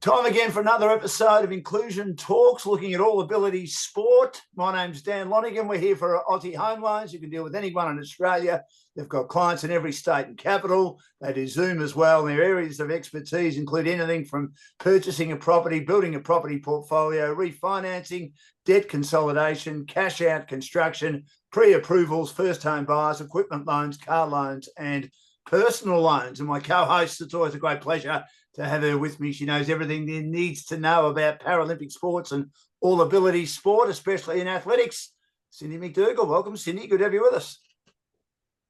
Time again for another episode of Inclusion Talks, looking at all ability sport. My name's Dan Lonigan. We're here for Aussie Home Loans. You can deal with anyone in Australia. They've got clients in every state and capital. They do Zoom as well. And their areas of expertise include anything from purchasing a property, building a property portfolio, refinancing, debt consolidation, cash out construction, pre-approvals, first home buyers, equipment loans, car loans, and personal loans. And my co-host, it's always a great pleasure to have her with me. She knows everything there needs to know about Paralympic sports and all ability sport, especially in athletics. Cindy McDougall, welcome, Cindy. Good to have you with us.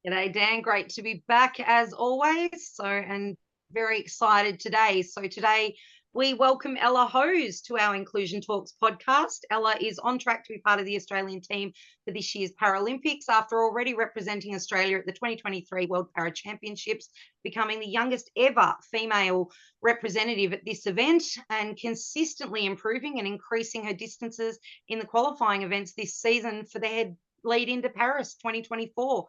G'day, Dan. Great to be back as always. And very excited today. So today we welcome Ella Hose to our Inclusion Talks podcast. Ella is on track to be part of the Australian team for this year's Paralympics after already representing Australia at the 2023 World Para Championships, becoming the youngest ever female representative at this event and consistently improving and increasing her distances in the qualifying events this season for the lead into Paris 2024.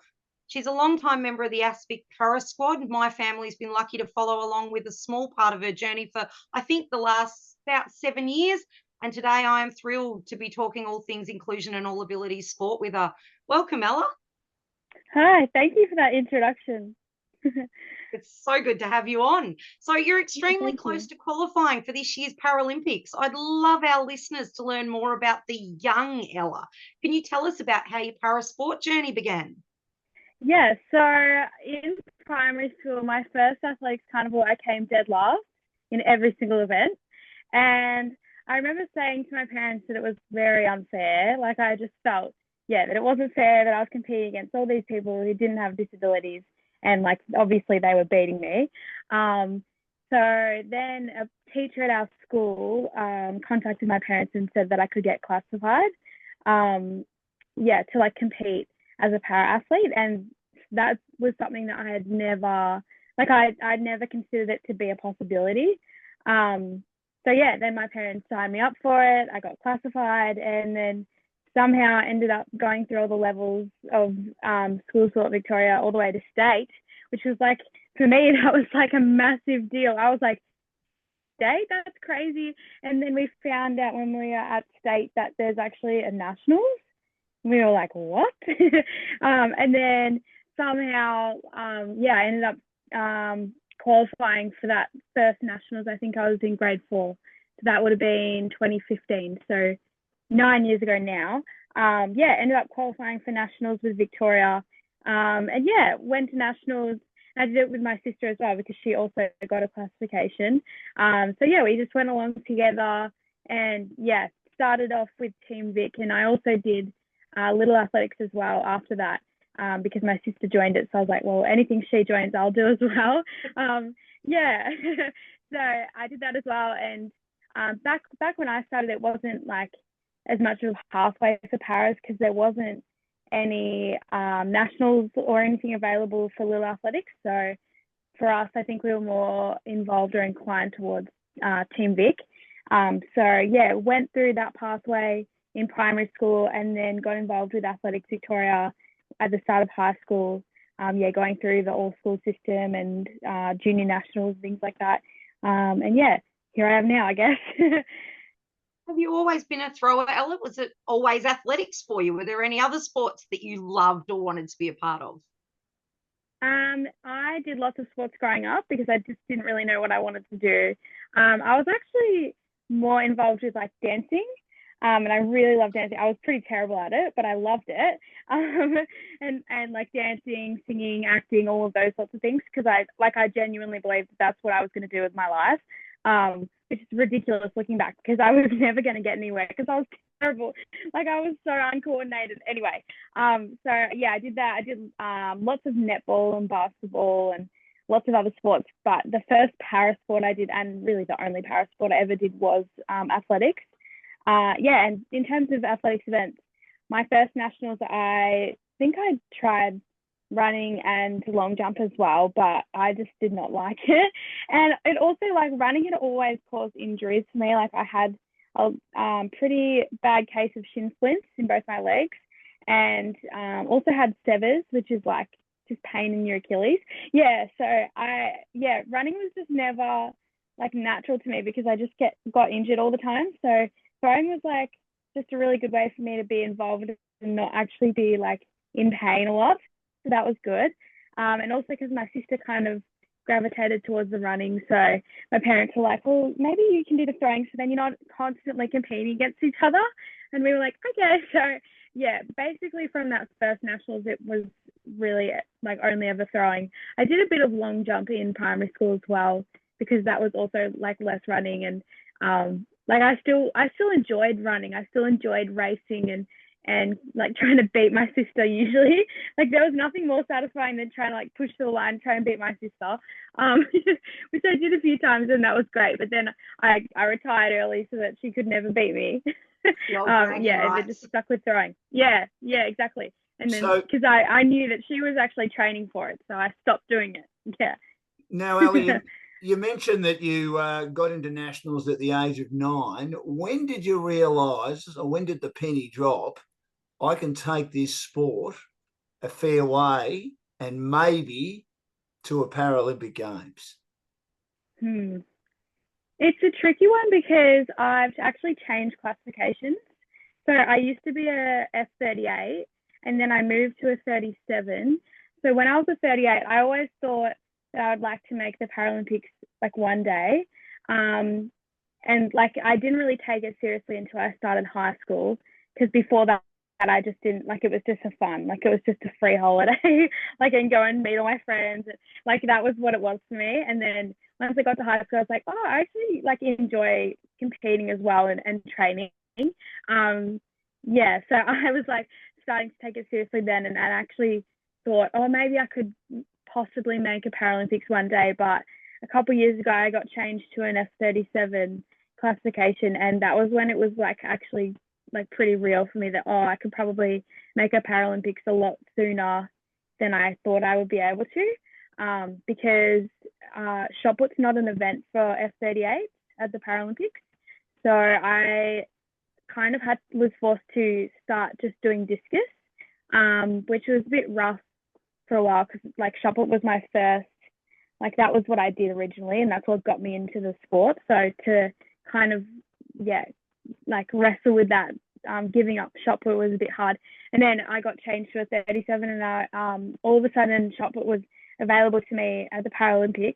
She's a long-time member of the ASPIC Para squad. My family's been lucky to follow along with a small part of her journey for, I think, the last about 7 years. And today I am thrilled to be talking all things inclusion and all abilities sport with her. Welcome, Ella. Hi, thank you for that introduction. It's so good to have you on. So you're extremely close to qualifying for this year's Paralympics. I'd love our listeners to learn more about the young Ella. Can you tell us about how your para sport journey began? Yeah, so in primary school, my first athletics carnival, I came dead last in every single event. And I remember saying to my parents that it was very unfair. Like I just felt, that it wasn't fair that I was competing against all these people who didn't have disabilities. And like, obviously they were beating me. So then a teacher at our school contacted my parents and said that I could get classified, to like compete as a para athlete, and that was something that I had never, I'd never considered it to be a possibility. Then my parents signed me up for it. I got classified, and then somehow ended up going through all the levels of school sport Victoria all the way to state, which was like, for me, that was like a massive deal. I was like, state? That's crazy. And then we found out when we were at state that there's actually a nationals. We were like, what? And then somehow, I ended up qualifying for that first nationals. I think I was in grade 4. So that would have been 2015. So 9 years ago now. Ended up qualifying for nationals with Victoria. Went to nationals. I did it with my sister as well because she also got a classification. We just went along together and started off with Team Vic. And I also did little athletics as well after that because my sister joined it. So I was like, well, anything she joins, I'll do as well. So I did that as well. And back when I started, it wasn't like as much of a pathway for Paris because there wasn't any nationals or anything available for little athletics. So for us, I think we were more involved or inclined towards Team Vic. Went through that pathway in primary school and then got involved with Athletics Victoria at the start of high school, going through the all-school system and junior nationals, things like that. Here I am now, I guess. Have you always been a thrower, Ella? Was it always athletics for you? Were there any other sports that you loved or wanted to be a part of? I did lots of sports growing up because I just didn't really know what I wanted to do. I was actually more involved with like dancing. And I really loved dancing. I was pretty terrible at it, but I loved it. And like dancing, singing, acting, all of those sorts of things, because I genuinely believed that's what I was going to do with my life, which is ridiculous looking back because I was never going to get anywhere because I was terrible. Like I was so uncoordinated. Anyway, I did that. I did lots of netball and basketball and lots of other sports. But the first para sport I did, and really the only para sport I ever did, was athletics. And in terms of athletics events, my first nationals, I think I tried running and long jump as well, but I just did not like it. And it also, like, running had always caused injuries for me. Like, I had a pretty bad case of shin splints in both my legs, and also had severs, which is like just pain in your Achilles. Yeah, so running was just never like natural to me because I just got injured all the time. So throwing was like just a really good way for me to be involved and not actually be like in pain a lot. So that was good. And also because my sister kind of gravitated towards the running. So my parents were like, well, maybe you can do the throwing so then you're not constantly competing against each other. And we were like, okay. So yeah, basically from that first nationals, it was really like only ever throwing. I did a bit of long jump in primary school as well because that was also like less running, and like I still enjoyed running. I still enjoyed racing and like trying to beat my sister usually. Like there was nothing more satisfying than trying to like push the line, try and beat my sister, which I did a few times, and that was great. But then I retired early so that she could never beat me. And it just stuck with throwing. Yeah, exactly. And then because I knew that she was actually training for it, so I stopped doing it. Yeah. Now, Ellie, you mentioned that you got into nationals at the age of 9. When did you realise, or when did the penny drop, I can take this sport a fair way and maybe to a Paralympic Games? It's a tricky one because I've actually changed classifications. So I used to be a F38 and then I moved to a 37. So when I was a 38, I always thought that I would like to make the Paralympics like one day. And like I didn't really take it seriously until I started high school, because before that I just didn't, like, it was just for fun, like it was just a free holiday, like, and go and meet all my friends, like that was what it was for me. And then once I got to high school, I was like, oh, I actually like enjoy competing as well and training. So I was like starting to take it seriously then, and actually thought, oh, maybe I could possibly make a Paralympics one day. But a couple of years ago I got changed to an F37 classification, and that was when it was like actually like pretty real for me that, oh, I could probably make a Paralympics a lot sooner than I thought I would be able to, because shot put's not an event for F38 at the Paralympics. So I kind of was forced to start just doing discus, which was a bit rough for a while because like shot put was my first, like that was what I did originally, and that's what got me into the sport. So to kind of like wrestle with that, giving up shot put was a bit hard. And then I got changed to a 37, and I all of a sudden shot put was available to me at the Paralympics.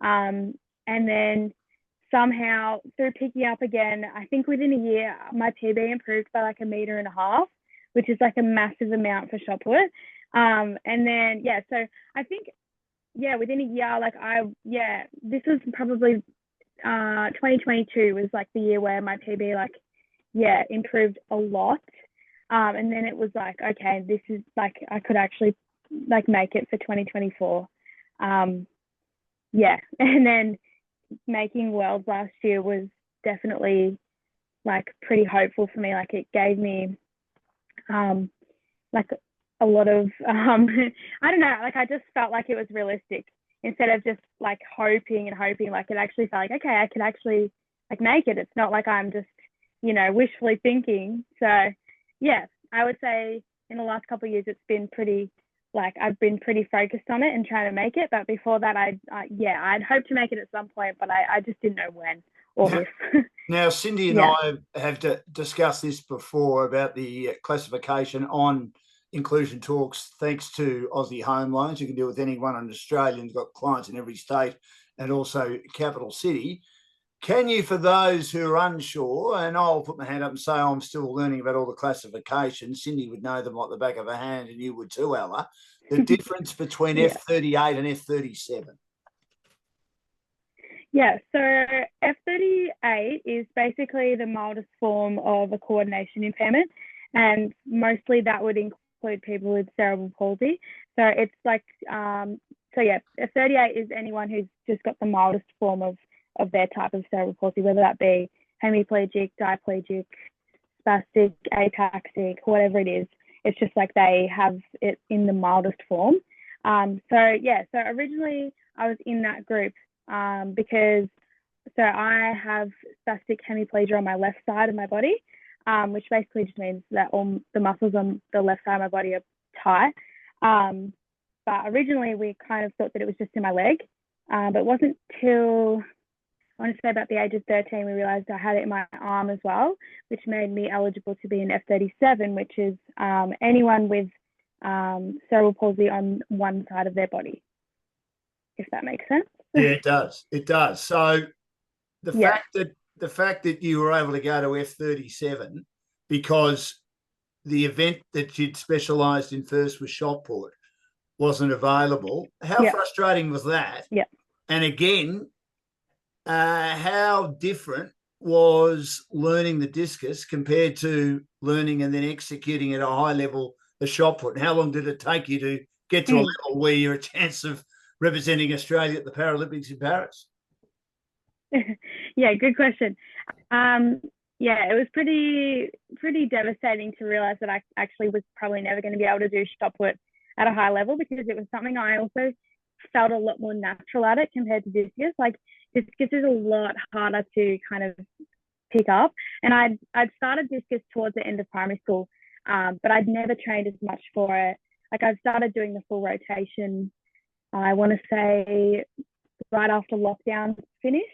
And then somehow through picking up again, I think within a year my PB improved by like 1.5 meters, which is like a massive amount for shot put. And then so I think within a year, like this was probably 2022 was like the year where my PB improved a lot. And then it was like, okay, this is like I could actually like make it for 2024. And then making worlds last year was definitely like pretty hopeful for me. Like it gave me like a lot of I don't know, like I just felt like it was realistic instead of just like hoping. Like it actually felt like, okay, I could actually like make it. It's not like I'm just, wishfully thinking. So I would say in the last couple of years it's been pretty, like I've been pretty focused on it and trying to make it. But before that I'd hoped to make it at some point, but I just didn't know when or if. Now, Cindy and I have discussed this before about the classification on Inclusion Talks, thanks to Aussie Home Loans. You can deal with anyone in Australia, and got clients in every state and also capital city. Can you, for those who are unsure, and I'll put my hand up and say I'm still learning about all the classifications, Cindy would know them like the back of her hand, and you would too, Ella, the difference between F38 and F37? Yeah, so F38 is basically the mildest form of a coordination impairment, and mostly that would include people with cerebral palsy. So it's like, F38 is anyone who's just got the mildest form of their type of cerebral palsy, whether that be hemiplegic, diplegic, spastic, ataxic, whatever it is. It's just like they have it in the mildest form. So originally I was in that group because I have spastic hemiplegia on my left side of my body, which basically just means that all the muscles on the left side of my body are tight. But originally we kind of thought that it was just in my leg, but it wasn't till I want to say about the age of 13 we realized I had it in my arm as well, which made me eligible to be an F37, which is anyone with cerebral palsy on one side of their body, if that makes sense. Yeah, it does. It does. So the fact that you were able to go to F37 because the event that you'd specialised in first was shot put wasn't available. How frustrating was that? Yeah. And again, how different was learning the discus compared to learning and then executing at a high level the shot put? And how long did it take you to get to a level where you're a chance of representing Australia at the Paralympics in Paris? Yeah, good question. It was pretty devastating to realize that I actually was probably never going to be able to do shot put at a high level, because it was something I also felt a lot more natural at it compared to discus. Like discus is a lot harder to kind of pick up, and I'd started discus towards the end of primary school, but I'd never trained as much for it. Like I've started doing the full rotation, I want to say right after lockdown finished.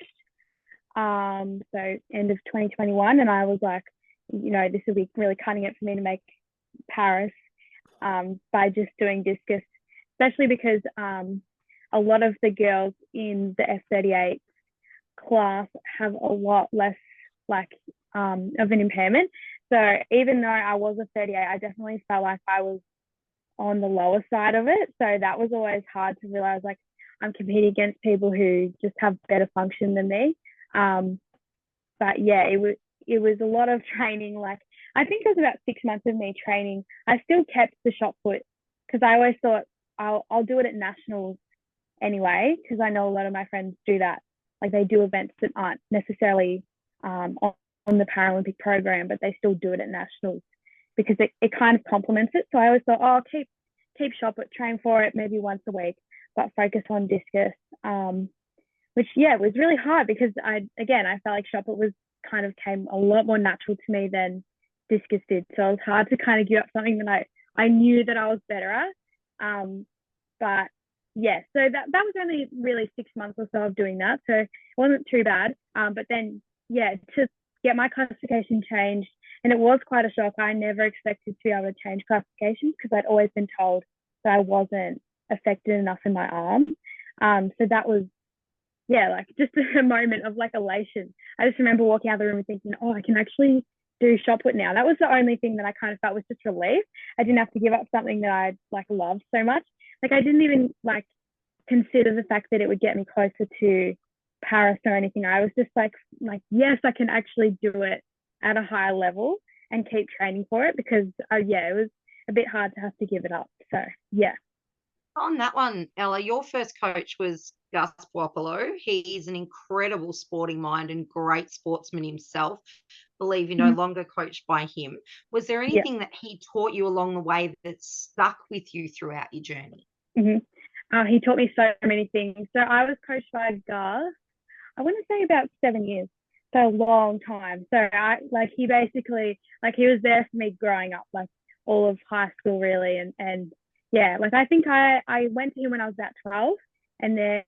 So end of 2021, and I was like, this will be really cutting it for me to make Paris by just doing discus, especially because a lot of the girls in the F38 class have a lot less of an impairment. So even though I was a 38, I definitely felt like I was on the lower side of it. So that was always hard to realize, like, I'm competing against people who just have better function than me. But yeah, it was a lot of training. Like I think it was about 6 months of me training. I still kept the shot put because I always thought I'll do it at nationals anyway, because I know a lot of my friends do that. Like they do events that aren't necessarily on the Paralympic program, but they still do it at nationals because it kind of complements it. So I always thought, oh, keep shot put, train for it maybe once a week, but focus on discus. Which was really hard because I felt like shot put kind of came a lot more natural to me than discus did. So it was hard to kind of give up something that I knew that I was better at. But yeah, so that was only really 6 months or so of doing that. So it wasn't too bad. But then, to get my classification changed, and it was quite a shock. I never expected to be able to change classifications because I'd always been told that I wasn't affected enough in my arm. So that was, just a moment of like elation. I just remember walking out of the room and thinking, oh, I can actually do shot put now. That was the only thing that I kind of felt was just relief. I didn't have to give up something that I loved so much. Like I didn't even consider the fact that it would get me closer to Paris or anything. I was just like, yes, I can actually do it at a higher level and keep training for it, because it was a bit hard to have to give it up. So yeah. On that one, Ella, your first coach was Gus Buopolo. He's an incredible sporting mind and great sportsman himself. Believe you're no longer coached by him. Was there anything that he taught you along the way that stuck with you throughout your journey? He taught me so many things. So I was coached by Gus, I want to say about 7 years. So a long time. So he basically, he was there for me growing up, all of high school really. And I think I went to him when I was about 12, and then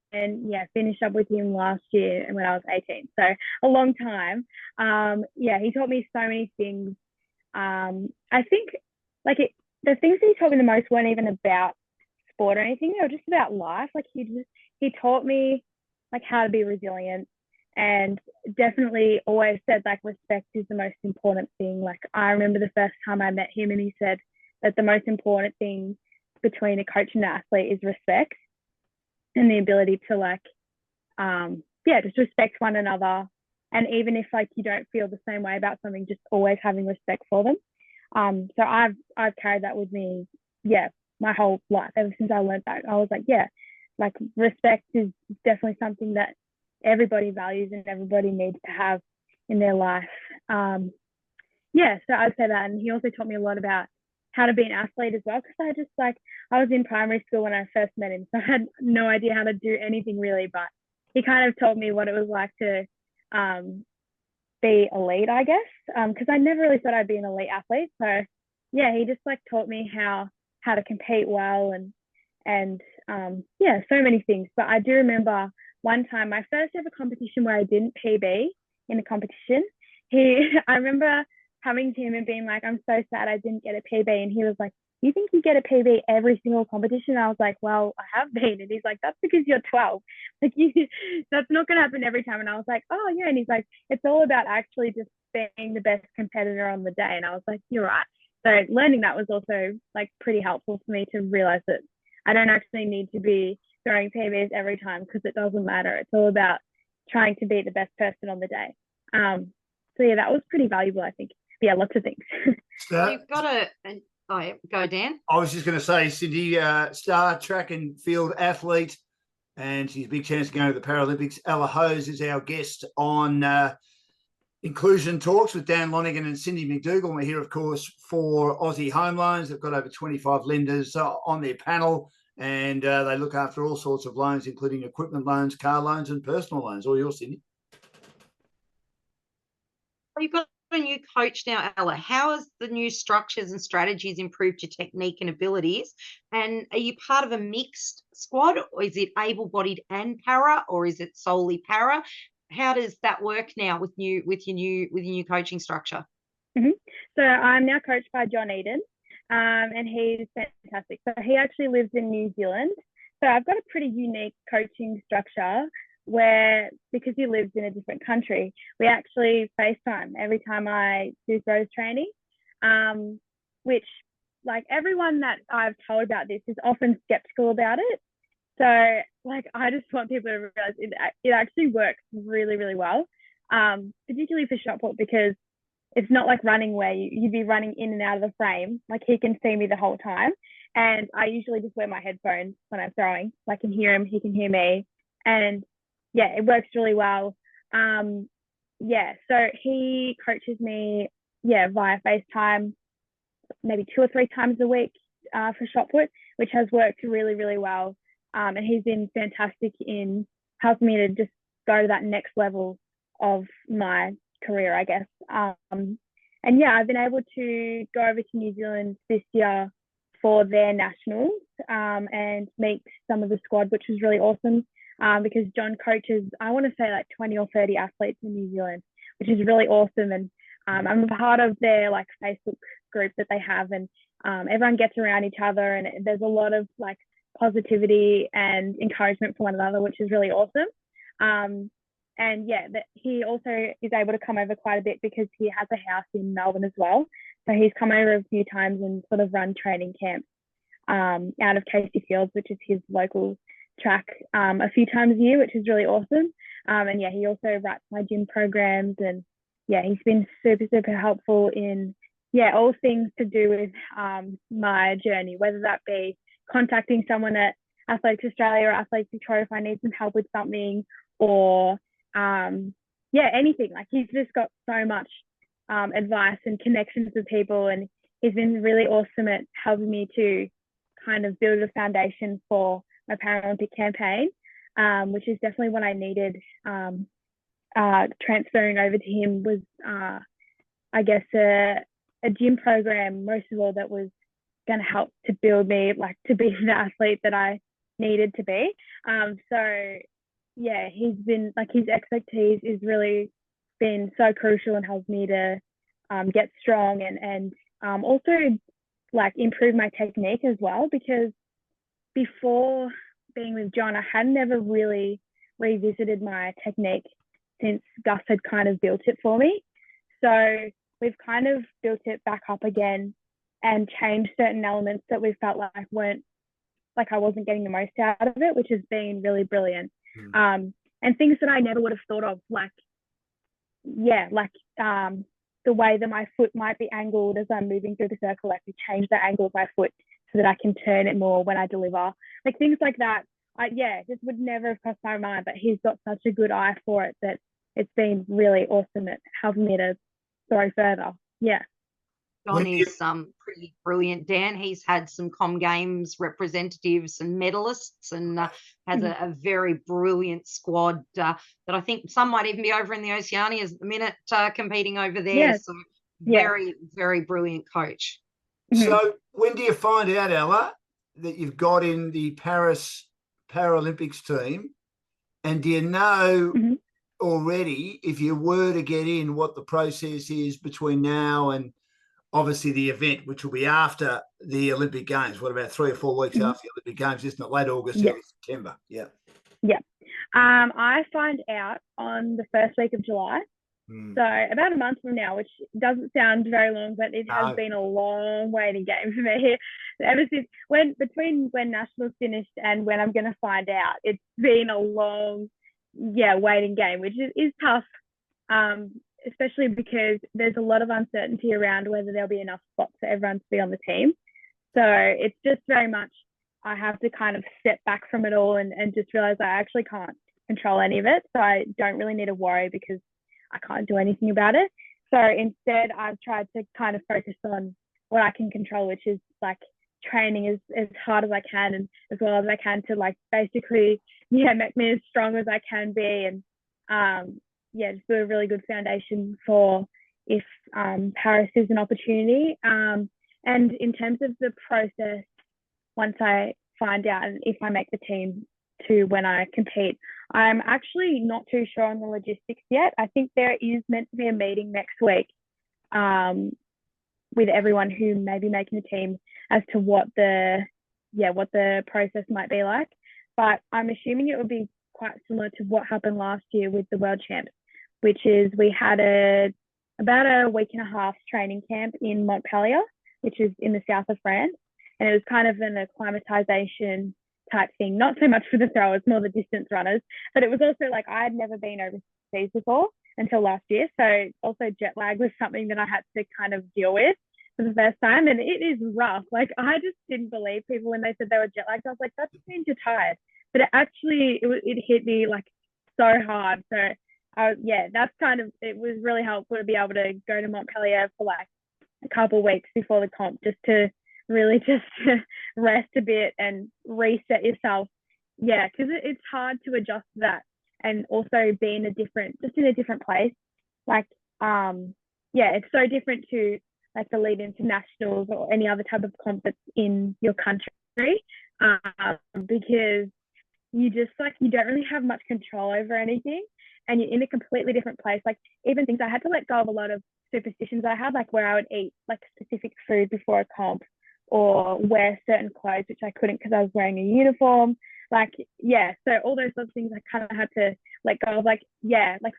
finished up with him last year and when I was 18. So a long time. He taught me so many things. I think the things that he taught me the most weren't even about sport or anything. They were just about life. He taught me how to be resilient, and definitely always said respect is the most important thing. I remember the first time I met him and he said that the most important thing between a coach and an athlete is respect, and the ability to just respect one another. And even if you don't feel the same way about something, just always having respect for them. So I've carried that with me, my whole life. Ever since I learned that, I was respect is definitely something that everybody values and everybody needs to have in their life. So I'd say that. And he also taught me a lot about how to be an athlete as well, because I was in primary school when I first met him, so I had no idea how to do anything really, but he kind of taught me what it was like to be elite, I guess, because I never really thought I'd be an elite athlete. So yeah, he just like taught me how to compete well, and yeah, so many things. But I do remember one time, my first ever competition where I didn't PB in a competition. I remember coming to him and being like, I'm so sad I didn't get a PB, and he was like, you think you get a PB every single competition? And I was like, well, I have been. And he's like, that's because you're 12. Like, that's not going to happen every time. And I was like, oh, yeah. And he's like, it's all about actually just being the best competitor on the day. And I was like, you're right. So learning that was also like pretty helpful for me to realize that I don't actually need to be throwing PBs every time, because it doesn't matter. It's all about trying to be the best person on the day. So yeah, that was pretty valuable, I think. Yeah, lots of things. Well, you've got to... Oh, yeah. Go, Dan. I was just going to say, Cindy, star track and field athlete, and she's a big chance to go to the Paralympics. Ella Hose is our guest on Inclusion Talks with Dan Lonigan and Cindy McDougall. And we're here, of course, for Aussie Home Loans. They've got over 25 lenders on their panel, and they look after all sorts of loans, including equipment loans, car loans, and personal loans. All yours, Cindy. You've got a new coach now, Ella. How has the new structures and strategies improved your technique and abilities? And are you part of a mixed squad, or is it able-bodied and para, or is it solely para? How does that work now with your new coaching structure? Mm-hmm. So I'm now coached by John Eden, and he's fantastic. So he actually lives in New Zealand. So I've got a pretty unique coaching structure where, because he lives in a different country, we actually FaceTime every time I do throws training, which, like, everyone that I've told about this is often skeptical about it. So, like, I just want people to realize it actually works really, really well, particularly for shot put, because it's not like running where you'd be running in and out of the frame. Like, he can see me the whole time. And I usually just wear my headphones when I'm throwing. I can hear him, he can hear me. And yeah, it works really well. Yeah, so he coaches me, via FaceTime, maybe 2 or 3 times a week for shot put, which has worked really, really well. And he's been fantastic in helping me to just go to that next level of my career, I guess. And yeah, I've been able to go over to New Zealand this year for their nationals and meet some of the squad, which was really awesome. Because John coaches, I want to say, like 20 or 30 athletes in New Zealand, which is really awesome. And I'm a part of their like Facebook group that they have, and everyone gets around each other, and there's a lot of like positivity and encouragement for one another, which is really awesome. And yeah, he also is able to come over quite a bit because he has a house in Melbourne as well. So he's come over a few times and sort of run training camps out of Casey Fields, which is his local track, a few times a year, which is really awesome. And yeah, he also writes my gym programs, and yeah, he's been super, super helpful in all things to do with my journey, whether that be contacting someone at Athletics Australia or Athletics Victoria if I need some help with something, or anything. Like, he's just got so much advice and connections with people, and he's been really awesome at helping me to kind of build a foundation for my Paralympic campaign, which is definitely what I needed. Transferring over to him was, I guess, a gym program, most of all, that was going to help to build me, like, to be the athlete that I needed to be. So yeah, he's been, like, his expertise is really been so crucial and helped me to get strong and also like improve my technique as well, because before being with John, I had never really revisited my technique since Gus had kind of built it for me. So we've kind of built it back up again and changed certain elements that we felt like weren't, like, I wasn't getting the most out of it, which has been really brilliant. And things that I never would have thought of, like, the way that my foot might be angled as I'm moving through the circle, like, we change the angle of my foot so that I can turn it more when I deliver. Like, things like that, just would never have crossed my mind, but he's got such a good eye for it that it's been really awesome at helping me to throw further. Yeah. John is pretty brilliant, Dan. He's had some Com Games representatives and medalists, and has a very brilliant squad that I think some might even be over in the Oceanias at the minute competing over there. Yes. So very, very brilliant coach. So when do you find out, Ella, that you've got in the Paris Paralympics team? And do you know already, if you were to get in, what the process is between now and obviously the event, which will be after the Olympic Games? What, about 3 or 4 weeks after the Olympic Games, isn't it? Late August, early September. Yeah. I find out on the first week of July. So about a month from now, which doesn't sound very long, but it has been a long waiting game for me. Ever since between when Nationals finished and when I'm going to find out, it's been a long, waiting game, which is tough, especially because there's a lot of uncertainty around whether there'll be enough spots for everyone to be on the team. So it's just very much, I have to kind of step back from it all and just realize I actually can't control any of it. So I don't really need to worry because I can't do anything about it. So instead, I've tried to kind of focus on what I can control, which is like training as hard as I can and as well as I can to like basically, make me as strong as I can be, and just do a really good foundation for if Paris is an opportunity. And in terms of the process, once I find out and if I make the team to when I compete, I'm actually not too sure on the logistics yet. I think there is meant to be a meeting next week with everyone who may be making the team as to what the process might be like. But I'm assuming it would be quite similar to what happened last year with the World Champs, which is we had about a week and a half training camp in Montpellier, which is in the south of France. And it was kind of an acclimatization type thing, not so much for the throwers, more the distance runners. But it was also like I had never been overseas before until last year. So also jet lag was something that I had to kind of deal with for the first time. And it is rough. Like I just didn't believe people when they said they were jet lagged. I was like, that just means you're tired. But it hit me like so hard. So that's kind of, it was really helpful to be able to go to Montpellier for like a couple of weeks before the comp just to really just rest a bit and reset yourself. Yeah, because it's hard to adjust to that and also be in a different place. Like, it's so different to like the lead internationals or any other type of comp that's in your country, because you just like, you don't really have much control over anything and you're in a completely different place. Like even things, I had to let go of a lot of superstitions I had, like where I would eat like specific food before a comp, or wear certain clothes, which I couldn't because I was wearing a uniform. So all those sorts of things I kind of had to let go of, like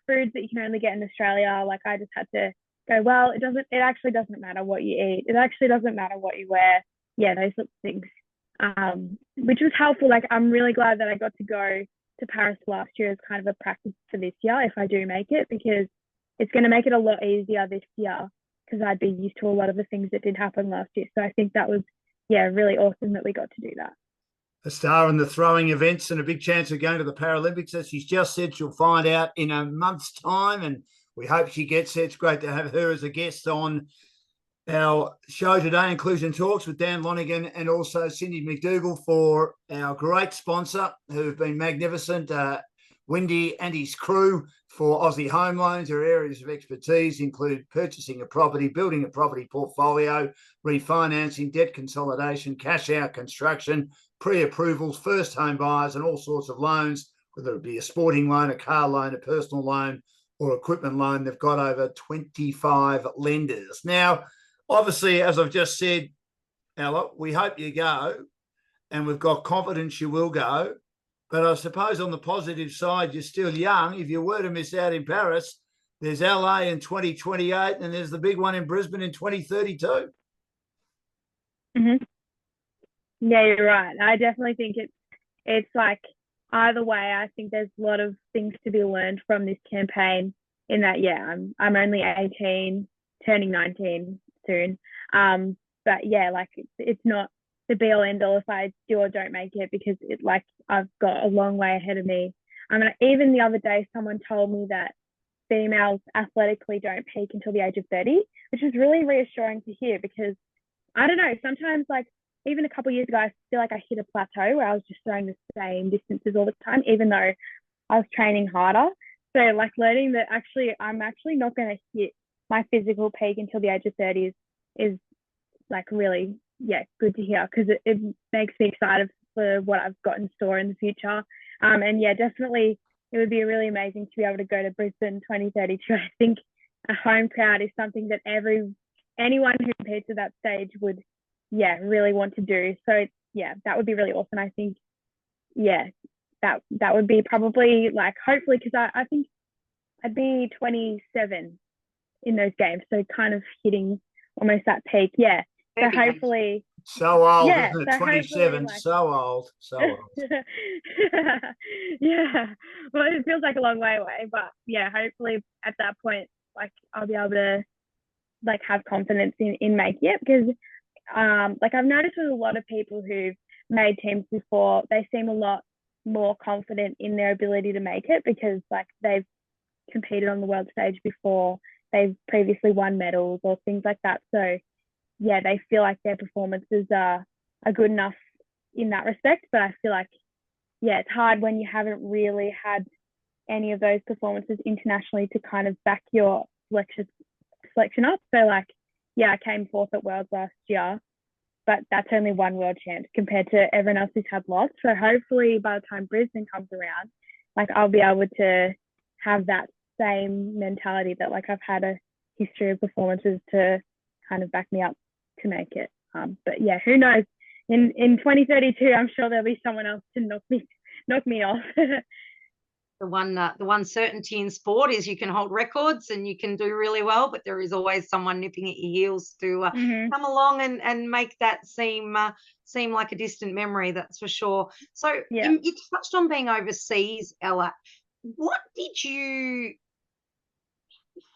foods that you can only get in Australia. Like I just had to go, well, it actually doesn't matter what you eat. It actually doesn't matter what you wear. Yeah, those sorts of things, which was helpful. Like I'm really glad that I got to go to Paris last year as kind of a practice for this year, if I do make it, because it's going to make it a lot easier this year, because I'd be used to a lot of the things that did happen last year. So I think that was, really awesome that we got to do that. A star in the throwing events and a big chance of going to the Paralympics. As she's just said, she'll find out in a month's time, and we hope she gets there. It's great to have her as a guest on our show today, Inclusion Talks, with Dan Lonigan and also Cindy McDougall, for our great sponsor who've been magnificent, Wendy and his crew, for Aussie Home Loans. Their areas of expertise include purchasing a property, building a property portfolio, refinancing, debt consolidation, cash out construction, pre-approvals, first home buyers, and all sorts of loans, whether it be a sporting loan, a car loan, a personal loan, or equipment loan. They've got over 25 lenders. Now, obviously, as I've just said, Ella, we hope you go, and we've got confidence you will go. But I suppose on the positive side, you're still young. If you were to miss out in Paris, there's LA in 2028, and there's the big one in Brisbane in 2032. Yeah, you're right. I definitely think it's like either way. I think there's a lot of things to be learned from this campaign. In that, I'm only 18, turning 19 soon. But like it's not the be all end all if I do or don't make it, because I've got a long way ahead of me. I mean, even the other day, someone told me that females athletically don't peak until the age of 30, which is really reassuring to hear because I don't know, sometimes like even a couple of years ago, I feel like I hit a plateau where I was just throwing the same distances all the time, even though I was training harder. So like learning that actually I'm actually not going to hit my physical peak until the age of 30 is like really, yeah, good to hear because it makes me excited for what I've got in store in the future. And yeah, definitely it would be really amazing to be able to go to Brisbane 2032. I think a home crowd is something that anyone who competes at that stage would, yeah, really want to do. So yeah, that would be really awesome. I think, yeah, that would be probably like hopefully because I think I'd be 27 in those games, so kind of hitting almost that peak. Yeah. So hopefully. So old, yeah, isn't it? so 27, like, so old, so old. Yeah. Well, it feels like a long way away, but yeah, hopefully at that point, like I'll be able to like have confidence in making it because like I've noticed with a lot of people who've made teams before, they seem a lot more confident in their ability to make it because like they've competed on the world stage before, they've previously won medals or things like that. So yeah, they feel like their performances are good enough in that respect. But I feel like, yeah, it's hard when you haven't really had any of those performances internationally to kind of back your selection up. So like, yeah, I came fourth at Worlds last year, but that's only one world champ compared to everyone else who's had lots. So hopefully by the time Brisbane comes around, like I'll be able to have that same mentality that like I've had a history of performances to kind of back me up to make it. But yeah, who knows? In 2032, I'm sure there'll be someone else to knock me off. The one certainty in sport is you can hold records and you can do really well, but there is always someone nipping at your heels to come along and make that seem like a distant memory. That's for sure. So yeah. you touched on being overseas, Ella.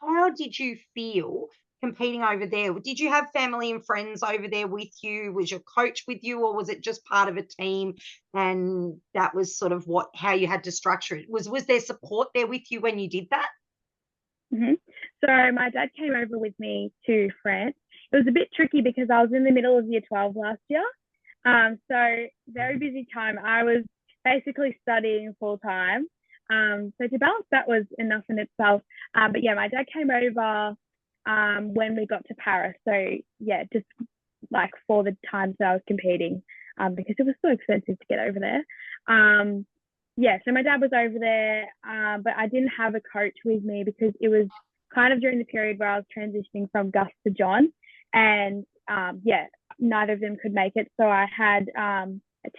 How did you feel competing over there? Did you have family and friends over there with you? Was your coach with you, or was it just part of a team and that was sort of how you had to structure it? Was there support there with you when you did that? Mm-hmm. So my dad came over with me to France. It was a bit tricky because I was in the middle of year 12 last year. So very busy time. I was basically studying full time. So to balance that was enough in itself. But yeah, my dad came over when we got to Paris. So yeah, just like for the times that I was competing, because it was so expensive to get over there. Yeah, so my dad was over there, but I didn't have a coach with me because it was kind of during the period where I was transitioning from Gus to John. And yeah, neither of them could make it. So I had a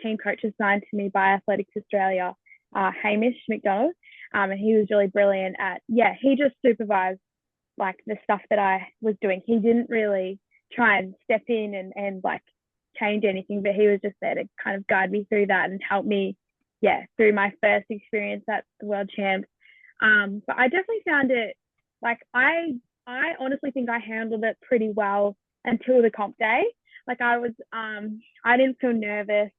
team coach assigned to me by Athletics Australia, Hamish McDonald. And he was really brilliant he just supervised like the stuff that I was doing. He didn't really try and step in and like change anything, but he was just there to kind of guide me through that and help me, through my first experience at the World Champs. But I definitely found it like I honestly think I handled it pretty well until the comp day. Like I didn't feel nervous.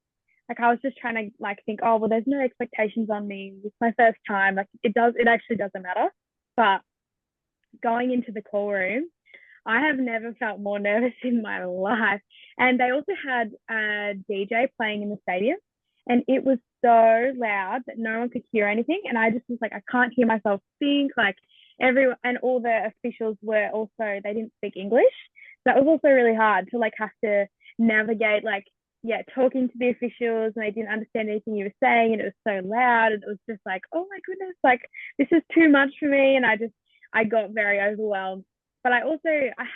Like I was just trying to like think, oh well, there's no expectations on me. It's my first time. Like it actually doesn't matter. But going into the call room, I have never felt more nervous in my life. And they also had a DJ playing in the stadium, and it was so loud that no one could hear anything. And I just was like, I can't hear myself think. Like everyone and all the officials were also, they didn't speak English. So that was also really hard to like have to navigate, like, talking to the officials, and they didn't understand anything you were saying, and it was so loud, and it was just like, oh my goodness, like this is too much for me. And I got very overwhelmed. But I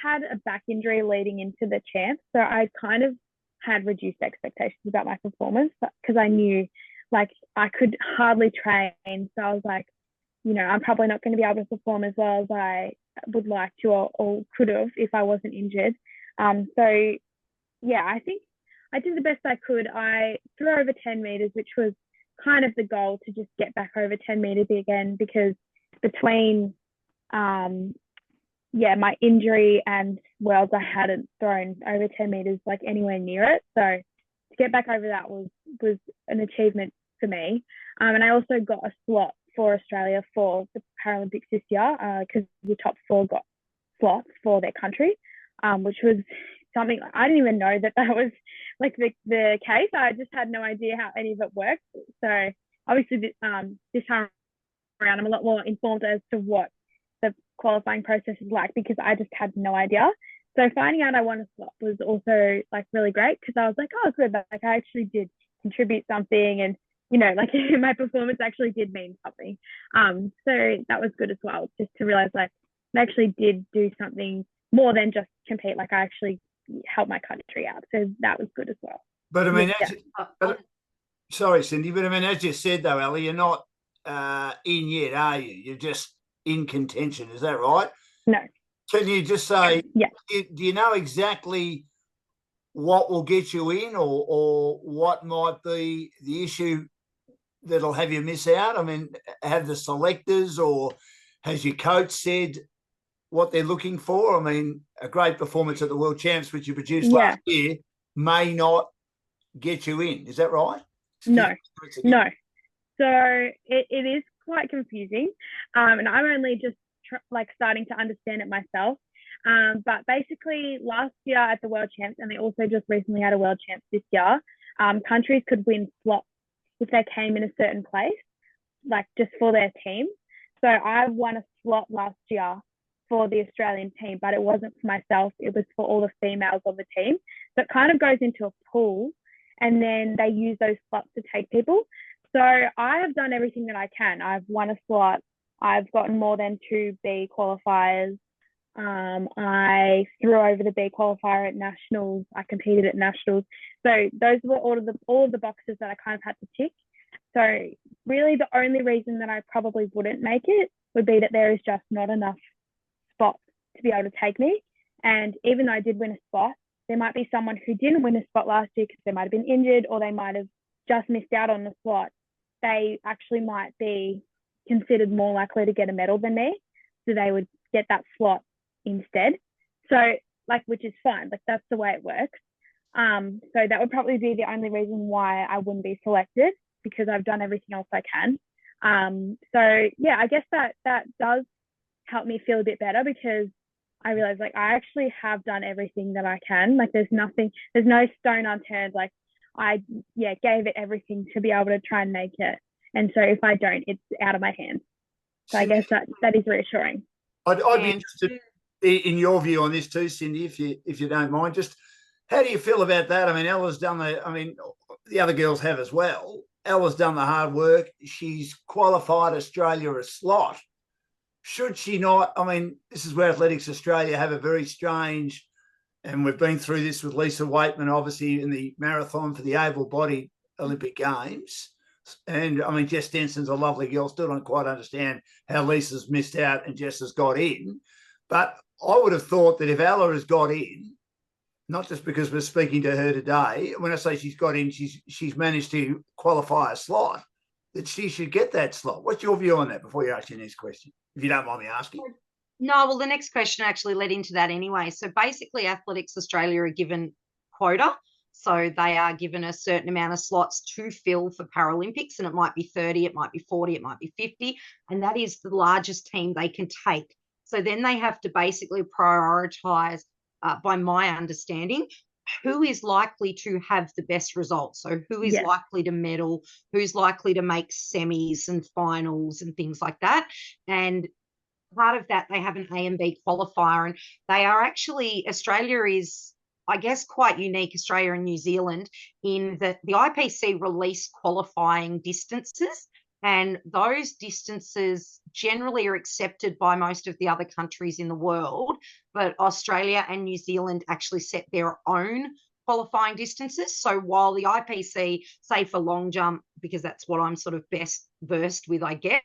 had a back injury leading into the champs, so I kind of had reduced expectations about my performance because I knew like I could hardly train. So I was like, I'm probably not going to be able to perform as well as I would like to or could have if I wasn't injured. So yeah, I think I did the best I could. I threw over 10 meters, which was kind of the goal, to just get back over 10 meters again, because between my injury and Worlds, I hadn't thrown over 10 meters like anywhere near it. So to get back over that was an achievement for me. And I also got a slot for Australia for the Paralympics this year because the top 4 got slots for their country, which was something I didn't even know that was like the case. I just had no idea how any of it worked. So obviously this time around, I'm a lot more informed as to what the qualifying process is like because I just had no idea. So finding out I won a slot was also like really great because I was like, oh, good. Like I actually did contribute something, and like my performance actually did mean something. So that was good as well, just to realize like I actually did do something more than just compete. Like I actually helped my country out. So that was good as well. But I mean, sorry, Cindy, but I mean, as you said though, Ellie, you're not in yet, are you? You're just in contention. Is that right? No. Can you just say, do you know exactly what will get you in or what might be the issue that'll have you miss out? I mean, have the selectors or has your coach said what they're looking for? I mean, a great performance at the World Champs, which you produced last year, may not get you in. Is that right? No. So it is quite confusing, and I'm only just starting to understand it myself. But basically, last year at the World Champs, and they also just recently had a World Champs this year, countries could win slots if they came in a certain place, like just for their team. So I won a slot last year for the Australian team, but it wasn't for myself. It was for all the females on the team. So it kind of goes into a pool, and then they use those slots to take people. So I have done everything that I can. I've won a slot. I've gotten more than 2 B qualifiers. I threw over the B qualifier at nationals. I competed at nationals. So those were all of the boxes that I kind of had to tick. So really the only reason that I probably wouldn't make it would be that there is just not enough spots to be able to take me. And even though I did win a spot, there might be someone who didn't win a spot last year because they might have been injured or they might have just missed out on the slot. They actually might be considered more likely to get a medal than me. So they would get that slot instead. So which is fine. Like that's the way it works. So that would probably be the only reason why I wouldn't be selected, because I've done everything else I can. So yeah, I guess that does help me feel a bit better because I realize like I actually have done everything that I can. Like there's no stone unturned. Like I gave it everything to be able to try and make it. And so if I don't, it's out of my hands. So I guess that is reassuring. I'd be interested in your view on this too, Cindy, if you don't mind. Just how do you feel about that? I mean, Ella's done the other girls have as well. Ella's done the hard work. She's qualified Australia a slot. Should she not? I mean, this is where Athletics Australia have a very strange, and we've been through this with Lisa Waitman, obviously, in the marathon for the able-bodied Olympic Games. And, I mean, Jess Stenson's a lovely girl. Still don't quite understand how Lisa's missed out and Jess has got in. But I would have thought that if Ella has got in, not just because we're speaking to her today, when I say she's got in, she's managed to qualify a slot, that she should get that slot. What's your view on that before you ask your next question, if you don't mind me asking? No, well, the next question actually led into that anyway. So basically, Athletics Australia are given quota. So they are given a certain amount of slots to fill for Paralympics, and it might be 30, it might be 40, it might be 50, and that is the largest team they can take. So then they have to basically prioritise, by my understanding, who is likely to have the best results. So who is likely to medal, who's likely to make semis and finals and things like that. And part of that, they have an A and B qualifier, and they are actually, Australia is, I guess, quite unique, Australia and New Zealand, in that the IPC release qualifying distances, and those distances generally are accepted by most of the other countries in the world, but Australia and New Zealand actually set their own qualifying distances. So while the IPC, say for long jump, because that's what I'm sort of best versed with, I guess,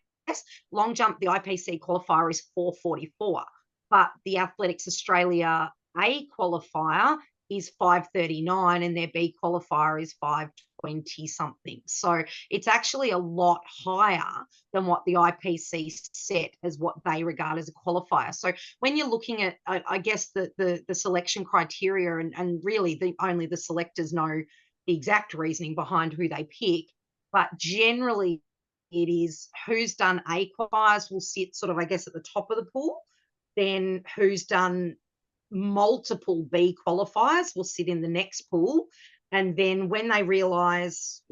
long jump, the IPC qualifier is 4:44, but the Athletics Australia A qualifier is 5:39 and their B qualifier is 5:20 something. So it's actually a lot higher than what the IPC set as what they regard as a qualifier. So when you're looking at, I guess, the selection criteria, and really only the selectors know the exact reasoning behind who they pick, but generally it is who's done A qualifiers will sit sort of, I guess, at the top of the pool. Then who's done multiple B qualifiers will sit in the next pool. And then when they realise,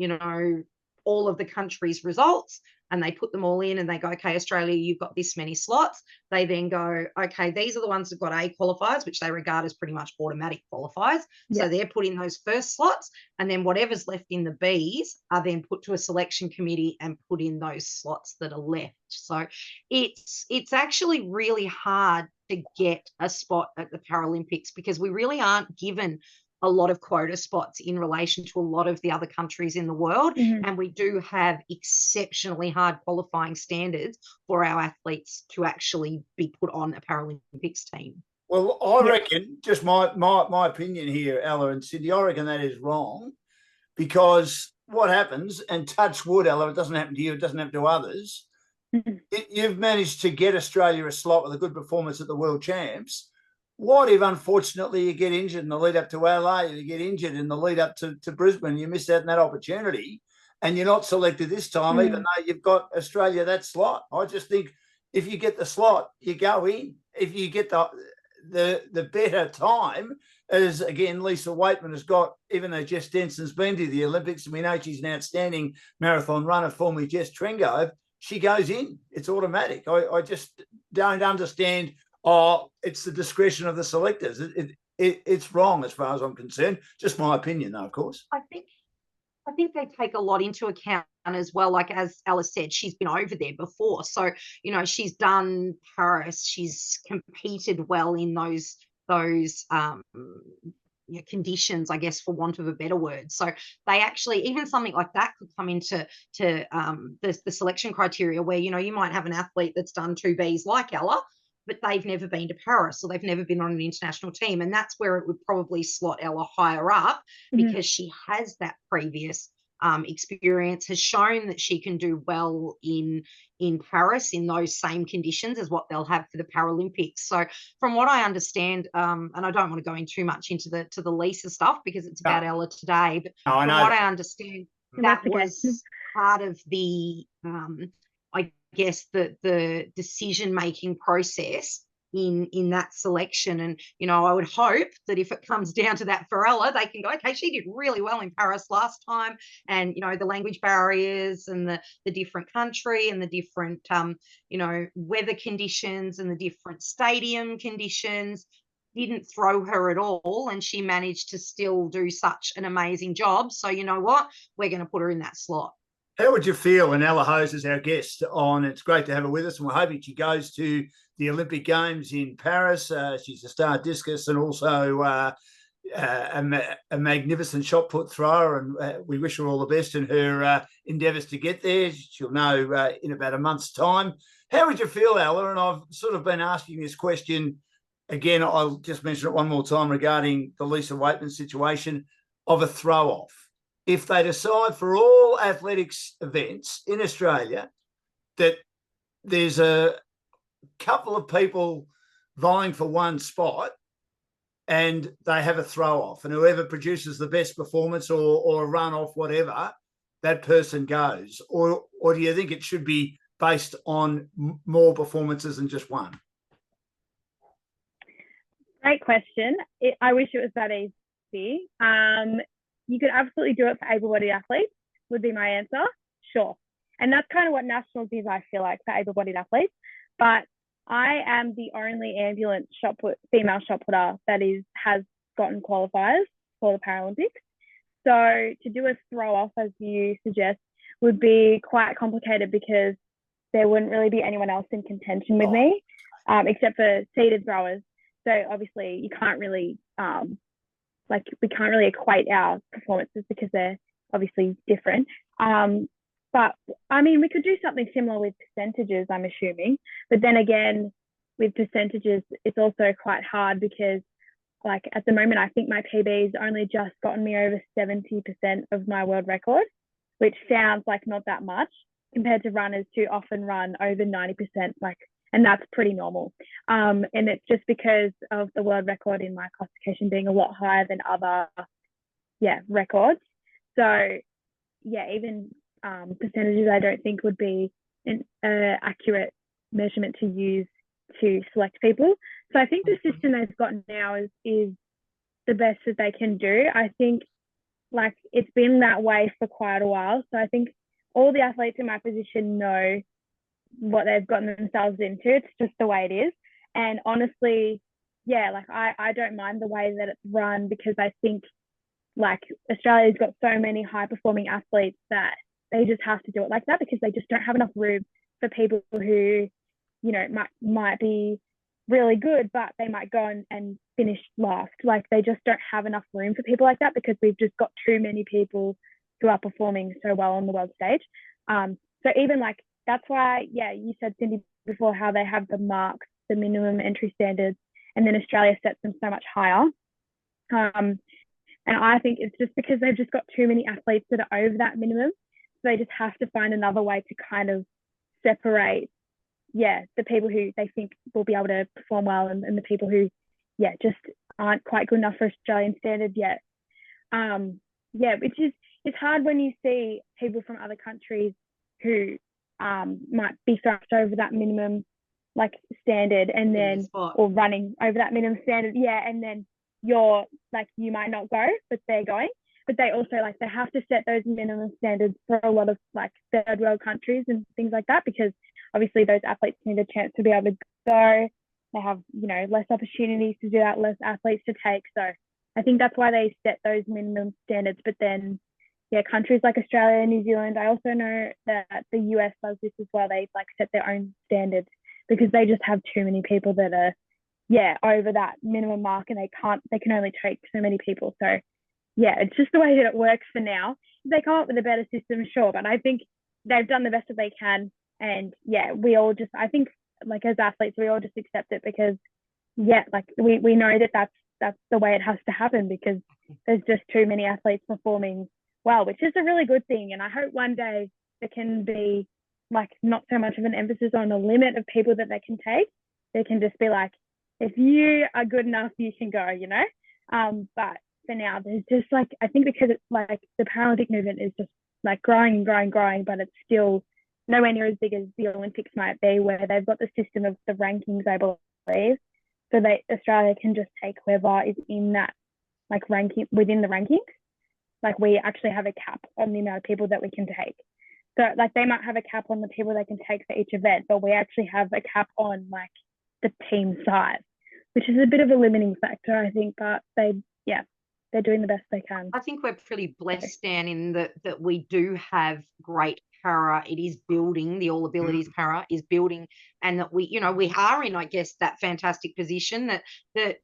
all of the country's results, and they put them all in and they go, okay, Australia, you've got this many slots. They then go, okay, these are the ones that got A qualifiers, which they regard as pretty much automatic qualifiers. Yeah. So they're put in those first slots, and then whatever's left in the Bs are then put to a selection committee and put in those slots that are left. So it's actually really hard to get a spot at the Paralympics because we really aren't given a lot of quota spots in relation to a lot of the other countries in the world. Mm-hmm. And we do have exceptionally hard qualifying standards for our athletes to actually be put on a Paralympics team. Well, I reckon, just my opinion here, Ella and Cindy, I reckon that is wrong because what happens, and touch wood, Ella, it doesn't happen to you, it doesn't happen to others, mm-hmm. You've managed to get Australia a slot with a good performance at the World Champs. What if, unfortunately, you get injured in the lead up to LA, you get injured in the lead up to Brisbane, you miss out on that opportunity and you're not selected this time, even though you've got Australia that slot? I just think if you get the slot, you go in. If you get the better time, as, again, Lisa Waitman has got, even though Jess Denson's been to the Olympics, and we know she's an outstanding marathon runner, formerly Jess Trengove, she goes in. It's automatic. I just don't understand. It's the discretion of the selectors. It's wrong as far as I'm concerned. Just my opinion, though, of course. I think they take a lot into account as well. Like as Alice said, she's been over there before, so she's done Paris. She's competed well in those conditions, I guess, for want of a better word. So they actually, even something like that could come into the selection criteria where you might have an athlete that's done 2Bs like Ella, but they've never been to Paris or they've never been on an international team. And that's where it would probably slot Ella higher up because she has that previous experience, has shown that she can do well in Paris in those same conditions as what they'll have for the Paralympics. So from what I understand, and I don't want to go in too much into the Lisa stuff because it's about Ella today, but from what I understand, that was part of the I guess the decision-making process in that selection. And, I would hope that if it comes down to that for Ella, they can go, okay, she did really well in Paris last time. And, the language barriers and the different country and the different, weather conditions and the different stadium conditions didn't throw her at all. And she managed to still do such an amazing job. So you know what? We're going to put her in that slot. How would you feel when Ella Hose is our guest on? It's great to have her with us, and we're hoping she goes to the Olympic Games in Paris. She's a star discus and also a magnificent shot put thrower, and we wish her all the best in her endeavours to get there. She'll know in about a month's time. How would you feel, Ella? And I've sort of been asking this question again. I'll just mention it one more time regarding the Lisa Waitman situation of a throw-off. If they decide for all athletics events in Australia that there's a couple of people vying for one spot and they have a throw-off, and whoever produces the best performance or a run-off, whatever, that person goes? Or do you think it should be based on more performances than just one? Great question. I wish it was that easy. You could absolutely do it for able-bodied athletes, would be my answer. Sure. And that's kind of what Nationals is, I feel like, for able-bodied athletes. But I am the only ambulance female shot putter that has gotten qualifiers for the Paralympics. So to do a throw-off, as you suggest, would be quite complicated because there wouldn't really be anyone else in contention with me, except for seated throwers. So obviously you can't really... we can't really equate our performances because they're obviously different. But I mean, we could do something similar with percentages, I'm assuming. But then again, with percentages, it's also quite hard because like at the moment, I think my PB's only just gotten me over 70% of my world record, which sounds like not that much compared to runners who often run over 90%, and that's pretty normal. And it's just because of the world record in my classification being a lot higher than other records. So even percentages I don't think would be an accurate measurement to use to select people. So I think the system they've got now is the best that they can do. I think like it's been that way for quite a while. So I think all the athletes in my position know what they've gotten themselves into. It's just the way it is. And honestly, yeah, like I don't mind the way that it's run, because I think like Australia's got so many high performing athletes that they just have to do it like that, because they just don't have enough room for people who, you know, might be really good, but they might go and finish last. Like they just don't have enough room for people like that, because we've just got too many people who are performing so well on the world stage. So even like, that's why, yeah, you said, Cindy, before, how they have the marks, the minimum entry standards, and then Australia sets them so much higher. And I think it's just because they've just got too many athletes that are over that minimum. So they just have to find another way to kind of separate, yeah, the people who they think will be able to perform well, and the people who, yeah, just aren't quite good enough for Australian standard yet. Yeah, which is, it's hard when you see people from other countries who might be thrust over that minimum like standard, and then or running over that minimum standard, yeah, and then you're like, you might not go, but they're going. But they also, like, they have to set those minimum standards for a lot of like third world countries and things like that, because obviously those athletes need a chance to be able to go. They have, you know, less opportunities to do that, less athletes to take. So I think that's why they set those minimum standards. But then, yeah, countries like Australia and New Zealand, I also know that the US does this as well. They like set their own standards, because they just have too many people that are, yeah, over that minimum mark, and they can only take so many people. So yeah, it's just the way that it works for now. If they come up with a better system, sure, but I think they've done the best that they can. And yeah, we all just, I think, like as athletes, we all just accept it, because yeah, like we know that that's the way it has to happen, because there's just too many athletes performing well, which is a really good thing. And I hope one day there can be like not so much of an emphasis on the limit of people that they can take. They can just be like, if you are good enough, you can go, you know. But for now, there's just like, I think because it's like the Paralympic movement is just like growing and growing, growing, but it's still nowhere near as big as the Olympics might be, where they've got the system of the rankings, I believe. So Australia can just take whoever is in that like ranking, within the rankings. Like we actually have a cap on the amount of people that we can take. So like they might have a cap on the people they can take for each event, but we actually have a cap on like the team size, which is a bit of a limiting factor, I think. But they're doing the best they can. I think we're pretty blessed, Dan, in that we do have great para. It is building, the All Abilities para is building, and that we are in, I guess, that fantastic position that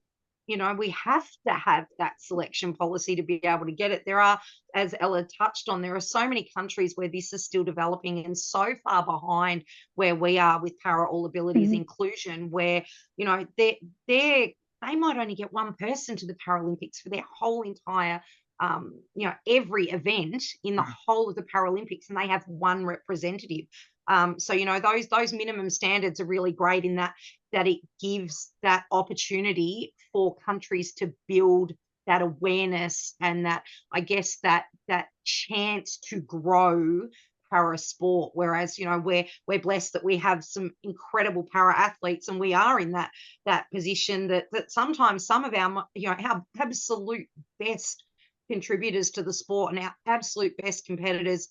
we have to have that selection policy to be able to get it. There are, as Ella touched on, there are so many countries where this is still developing, and so far behind where we are with para All Abilities inclusion, where, they might only get one person to the Paralympics for their whole entire, every event in the whole of the Paralympics, and they have one representative. So, those minimum standards are really great in that it gives that opportunity for countries to build that awareness, and that, I guess, that chance to grow para sport. Whereas, we're blessed that we have some incredible para athletes, and we are in that position that sometimes some of our absolute best contributors to the sport and our absolute best competitors,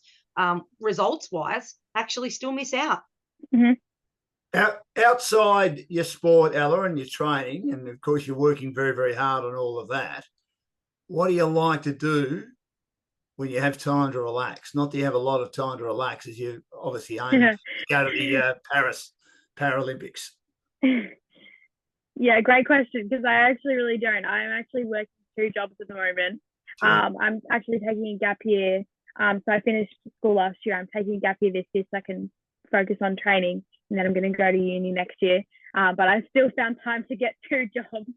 results wise, actually still miss out. Outside your sport, Ella, and your training, and of course you're working very, very hard on all of that, what do you like to do when you have time to relax? Not that you have a lot of time to relax, as you obviously aim to go to the Paris Paralympics. Yeah, great question, because I actually really don't. I'm actually working 2 jobs at the moment. I'm actually taking a gap year. So I finished school last year. I'm taking a gap year this year so I can focus on training, and then I'm going to go to uni next year. But I still found time to get 2 jobs.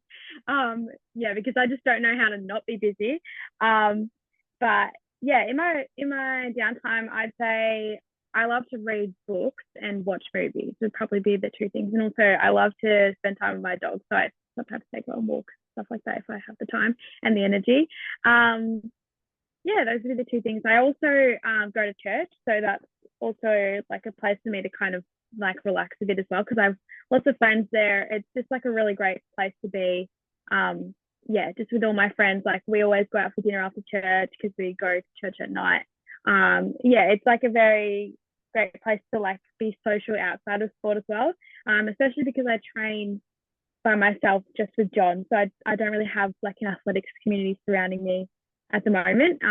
Because I just don't know how to not be busy. But yeah, in my downtime, I'd say I love to read books and watch movies. Would probably be the 2 things. And also I love to spend time with my dog. So I sometimes take her on walks, stuff like that, if I have the time and the energy. yeah, those would be the two things. I also go to church, so that's also like a place for me to kind of like relax a bit as well, because I've lots of friends there. It's just like a really great place to be. Yeah, just with all my friends, like we always go out for dinner after church because we go to church at night. Yeah, it's like a very great place to like be social outside of sport as well. Especially because I train by myself just with John, so I don't really have like an athletics community surrounding me at the moment,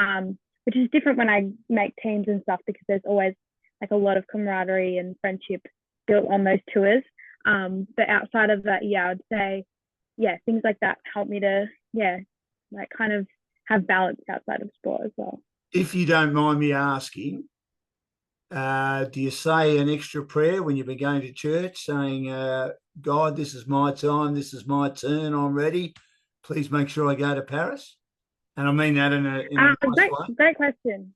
which is different when I make teams and stuff, because there's always like a lot of camaraderie and friendship built on those tours. But outside of that, yeah, I'd say, yeah, things like that help me to, yeah, like kind of have balance outside of sport as well. If you don't mind me asking, do you say an extra prayer when you've been going to church saying, God, this is my time, this is my turn, I'm ready. Please make sure I go to Paris? And I mean that in a nice way. Great question.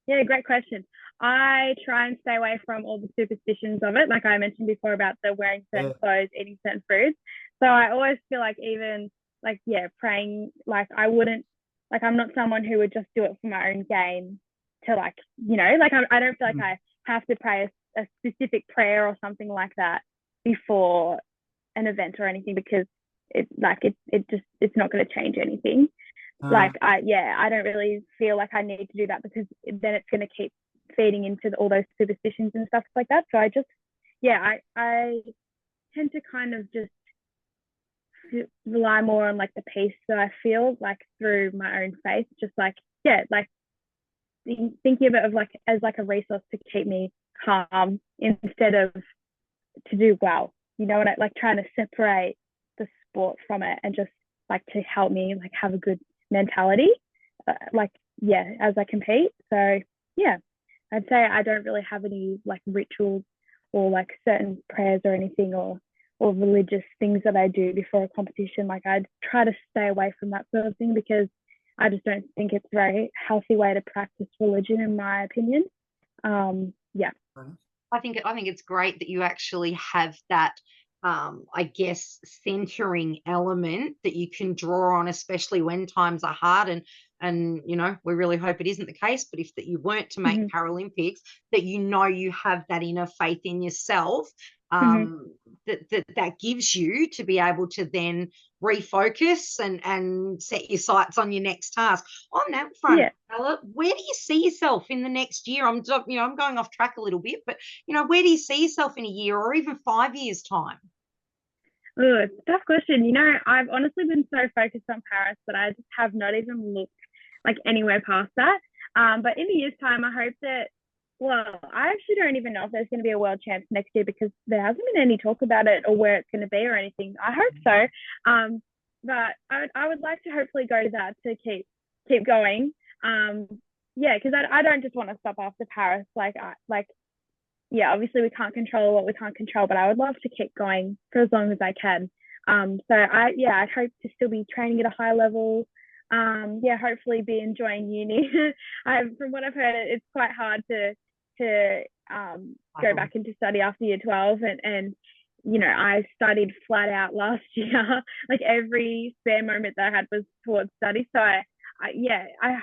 Yeah, great question. I try and stay away from all the superstitions of it, like I mentioned before about the wearing certain clothes, eating certain foods. So I always feel like even like, yeah, praying, like I wouldn't, like I'm not someone who would just do it for my own gain to like, you know, like I don't feel like I have to pray a specific prayer or something like that before an event or anything, because it's not going to change anything. Like I don't really feel like I need to do that, because then it's going to keep feeding into all those superstitions and stuff like that. So I just, yeah, I tend to kind of just rely more on like the peace that I feel like through my own faith, just like, yeah, like thinking of it of like as like a resource to keep me calm instead of to do well, you know, and I like trying to separate the sport from it and just like to help me like have a good mentality, like, yeah, as I compete. So yeah, I'd say I don't really have any like rituals or like certain prayers or anything, or religious things that I do before a competition. Like I try to stay away from that sort of thing, because I just don't think it's a very healthy way to practice religion, in my opinion. Yeah. I think it's great that you actually have that, I guess, centering element that you can draw on, especially when times are hard. And you know, we really hope it isn't the case, but if that you weren't to make Paralympics, that you know you have that inner faith in yourself, that gives you to be able to then refocus and set your sights on your next task. On that front, Ella, where do you see yourself in the next year? I'm going off track a little bit, but where do you see yourself in a year or even 5 years' time? Oh, it's a tough question. I've honestly been so focused on Paris that I just have not even looked like anywhere past that. But in a year's time, I hope that, well, I actually don't even know if there's going to be a world champs next year, because there hasn't been any talk about it or where it's going to be or anything. I hope so. But I would like to hopefully go to that to keep going. Yeah, because I don't just want to stop after Paris. Yeah, obviously we can't control what we can't control, but I would love to keep going for as long as I can. So I hope to still be training at a high level. Yeah, hopefully be enjoying uni. From what I've heard, it's quite hard to go back into study after year 12, and I studied flat out last year. Like every spare moment that I had was towards study. So I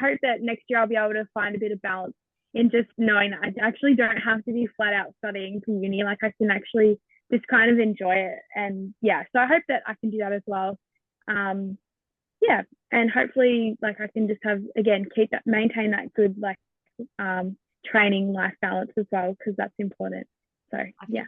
hope that next year I'll be able to find a bit of balance in just knowing that I actually don't have to be flat out studying for uni. Like I can actually just kind of enjoy it. And yeah, so I hope that I can do that as well. Yeah, and hopefully like I can just maintain that good like training life balance as well, because that's important. So yeah.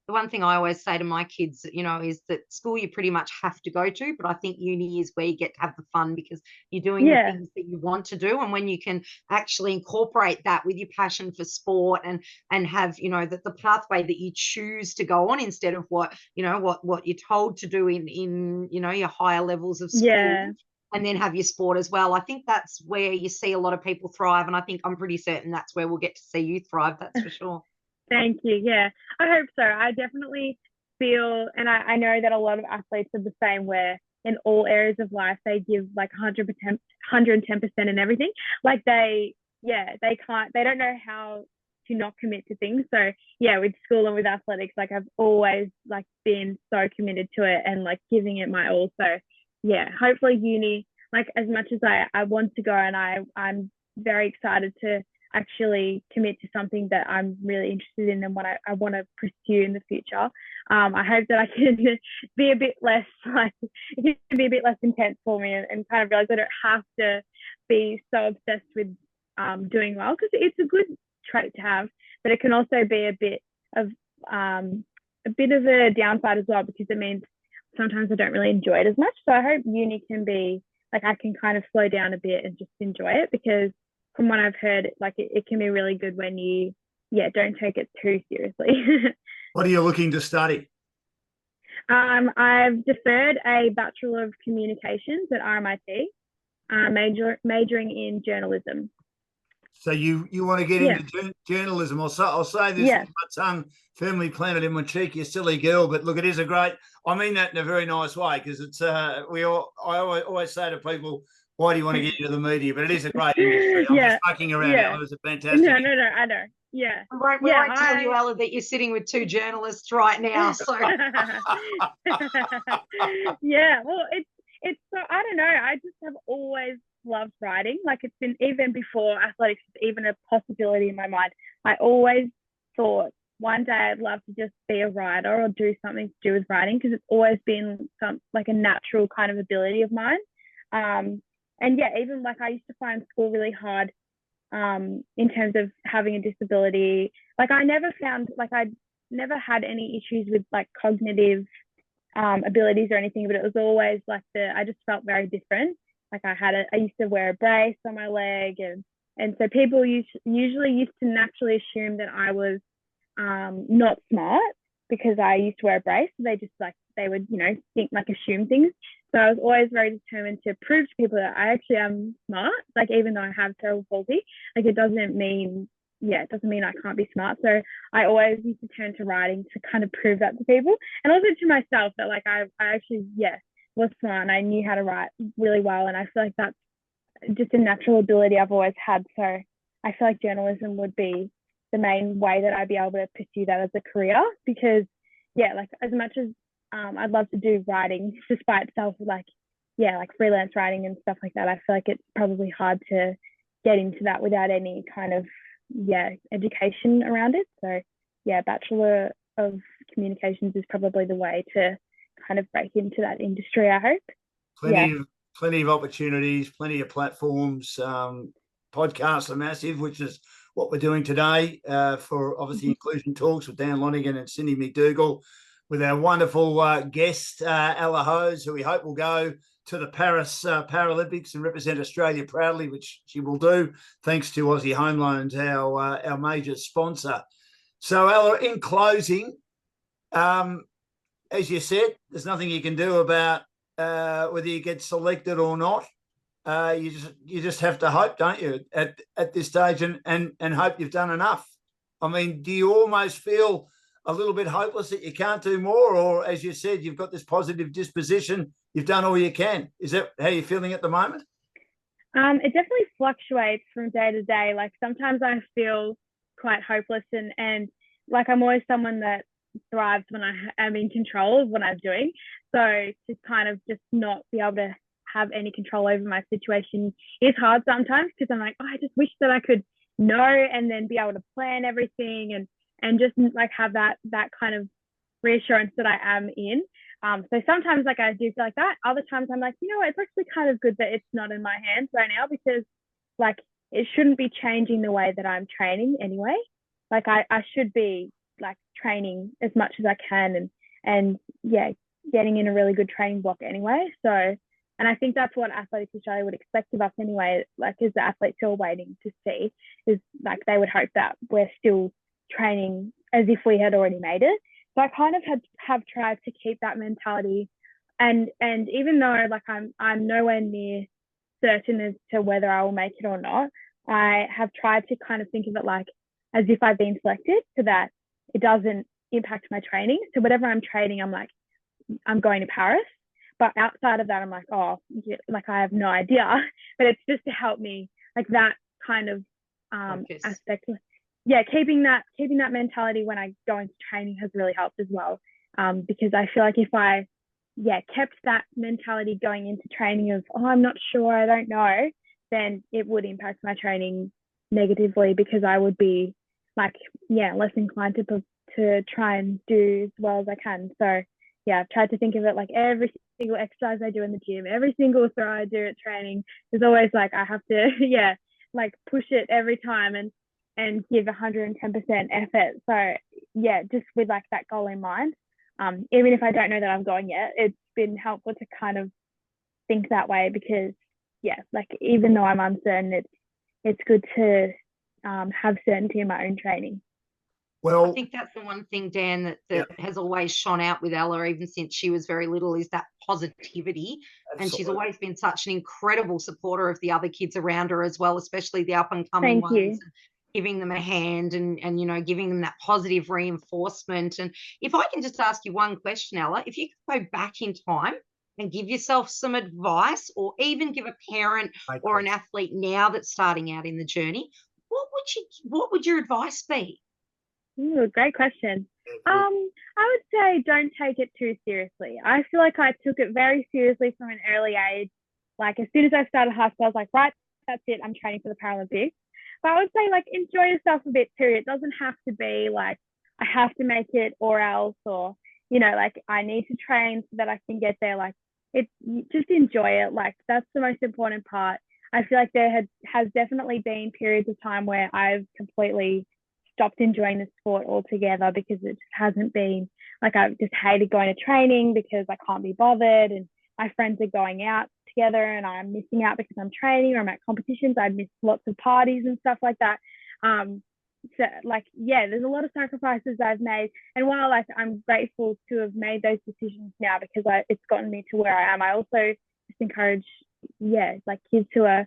The one thing I always say to my kids, is that school you pretty much have to go to, but I think uni is where you get to have the fun, because you're doing the things that you want to do. And when you can actually incorporate that with your passion for sport and have, the pathway that you choose to go on instead of what you're told to do in your higher levels of school. Yeah. And then have your sport as well. I think that's where you see a lot of people thrive. And I'm pretty certain that's where we'll get to see you thrive. That's for sure. Thank you. Yeah, I hope so. I definitely feel, and I know that a lot of athletes are the same, where in all areas of life, they give like 100%, 110% in everything. Like they don't know how to not commit to things. So yeah, with school and with athletics, like I've always like been so committed to it and like giving it my all. So yeah, hopefully uni like as much as I want to go, and I'm very excited to actually commit to something that I'm really interested in and what I want to pursue in the future. I hope that I can be a bit less like it can be a bit less intense for me, and kind of realize I don't have to be so obsessed with doing well, because it's a good trait to have, but it can also be a bit of a downside as well, because it means sometimes I don't really enjoy it as much. So I hope uni can be like I can kind of slow down a bit and just enjoy it, because from what I've heard, like it can be really good when you don't take it too seriously. What are you looking to study? I've deferred a Bachelor of Communications at RMIT, majoring in journalism. So you want to get into journalism? I'll say this with my tongue firmly planted in my cheek, you silly girl. But look, it is a great. I mean that in a very nice way, because it's I always say to people, why do you want to get into the media? But it is a great industry. I'm just fucking around. Ella. It was a fantastic. No, I know. Yeah. We won't tell you, Ella, that you're sitting with two journalists right now. So yeah, well, it's so I don't know. I just have always loved writing. Like it's been even before athletics was even a possibility in my mind. I always thought one day I'd love to just be a writer or do something to do with writing, because it's always been like a natural kind of ability of mine. And yeah, even like I used to find school really hard in terms of having a disability. Like I never had any issues with like cognitive abilities or anything, but it was always like I just felt very different. Like I used to wear a brace on my leg, and so people usually used to naturally assume that I was not smart because I used to wear a brace. So they would assume things. So I was always very determined to prove to people that I actually am smart. Like even though I have cerebral palsy, like it doesn't mean I can't be smart. So I always used to turn to writing to kind of prove that to people, and also to myself, that like I actually was smart and I knew how to write really well. And I feel like that's just a natural ability I've always had. So I feel like journalism would be the main way that I'd be able to pursue that as a career, because like as much as I'd love to do writing just by itself, like freelance writing and stuff like that, I feel like it's probably hard to get into that without any kind of education around it. So Bachelor of Communications is probably the way to kind of break into that industry, I hope. Plenty of opportunities, plenty of platforms. Podcasts are massive, which is what we're doing today for obviously Inclusion Talks with Dan Lonigan and Cindy McDougall, with our wonderful guest, Ella Hose, who we hope will go to the Paris Paralympics and represent Australia proudly, which she will do, thanks to Aussie Home Loans, our major sponsor. So, Ella, in closing, as you said, there's nothing you can do about whether you get selected or not. You just have to hope, don't you, at this stage, and hope you've done enough. I mean, do you almost feel a little bit hopeless that you can't do more, or as you said, you've got this positive disposition, you've done all you can? Is that how you're feeling at the moment? It definitely fluctuates from day to day. Like sometimes I feel quite hopeless, and like I'm always someone that thrives when I am in control of what I'm doing. So to kind of just not be able to have any control over my situation is hard sometimes, because I'm like, I just wish that I could know and then be able to plan everything and just like have that kind of reassurance that I am in. So sometimes like I do feel like that. Other times I'm like, it's actually kind of good that it's not in my hands right now, because like it shouldn't be changing the way that I'm training anyway. Like I should be like training as much as I can and getting in a really good training block anyway. So, and I think that's what Athletics Australia would expect of us anyway, like as the athletes who are waiting to see, is like they would hope that we're still training as if we had already made it. So I kind of have tried to keep that mentality, and even though like I'm nowhere near certain as to whether I will make it or not, I have tried to kind of think of it like as if I've been selected, so that it doesn't impact my training. So whatever I'm training, I'm like, I'm going to Paris. But outside of that, I'm like, like I have no idea. But it's just to help me, like that kind of aspect. Yeah, keeping that mentality when I go into training has really helped as well. Because I feel like if I kept that mentality going into training of, oh, I'm not sure, I don't know, then it would impact my training negatively, because I would be like, less inclined to try and do as well as I can. So I've tried to think of it like every single exercise I do in the gym, every single throw I do at training is always like, I have to, like push it every time and give 110% effort. So just with like that goal in mind, even if I don't know that I'm going yet, it's been helpful to kind of think that way, because like even though I'm uncertain, it's good to have certainty in my own training. Well, I think that's the one thing, Dan, that has always shone out with Ella, even since she was very little, is that positivity. Absolutely. And she's always been such an incredible supporter of the other kids around her as well, especially the up and coming ones. Giving them a hand and giving them that positive reinforcement. And if I can just ask you one question, Ella, if you could go back in time and give yourself some advice, or even give a parent or an athlete now that's starting out in the journey, what would your advice be? Ooh, great question. I would say don't take it too seriously. I feel like I took it very seriously from an early age. Like as soon as I started high school, I was like, right, that's it, I'm training for the Paralympics. But I would say, like, enjoy yourself a bit too. It doesn't have to be like, I have to make it or else, or, like I need to train so that I can get there. Like just enjoy it. Like that's the most important part. I feel like there has definitely been periods of time where I've completely stopped enjoying the sport altogether, because it just hasn't been like, I've just hated going to training because I can't be bothered, and my friends are going out together and I'm missing out because I'm training, or I'm at competitions. I'd miss lots of parties and stuff like that. So like, there's a lot of sacrifices I've made, and while like I'm grateful to have made those decisions now, because it's gotten me to where I am, I also just encourage like kids who are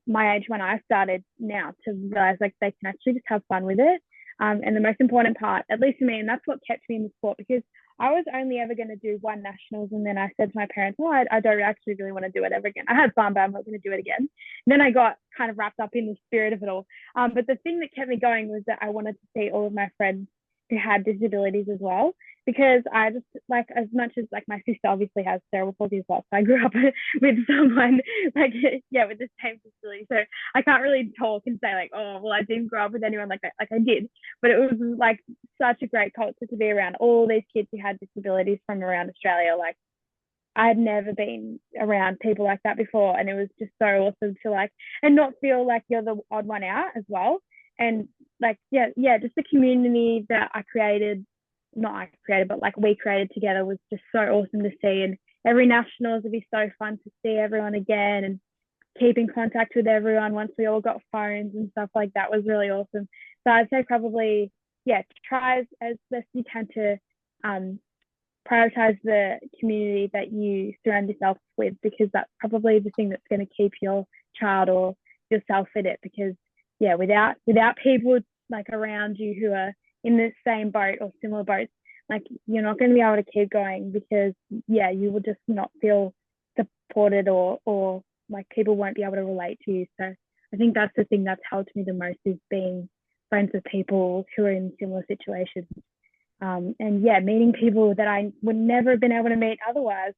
my age when I started now, to realize like they can actually just have fun with it. And the most important part, at least for me, and that's what kept me in the sport, because I was only ever going to do one nationals, and then I said to my parents, I don't actually really want to do it ever again. I had fun, but I'm not going to do it again. And then I got kind of wrapped up in the spirit of it all. But the thing that kept me going was that I wanted to see all of my friends who had disabilities as well, because I just, like, as much as like my sister obviously has cerebral palsy as well, so I grew up with someone like with the same disability, so I can't really talk and say like, oh well, I didn't grow up with anyone like that. Like I did, but it was like such a great culture to be around all these kids who had disabilities from around Australia. Like I had never been around people like that before, and it was just so awesome to like, and not feel like you're the odd one out as well. And like just the community that we created together was just so awesome to see. And every nationals would be so fun to see everyone again and keep in contact with everyone once we all got phones and stuff like that was really awesome. So I'd say probably try as best you can to prioritize the community that you surround yourself with, because that's probably the thing that's going to keep your child or yourself in it. Because without people like around you who are in the same boat or similar boats, like you're not going to be able to keep going, because you will just not feel supported, or like people won't be able to relate to you. So I think that's the thing that's helped me the most, is being friends with people who are in similar situations, and meeting people that I would never have been able to meet otherwise.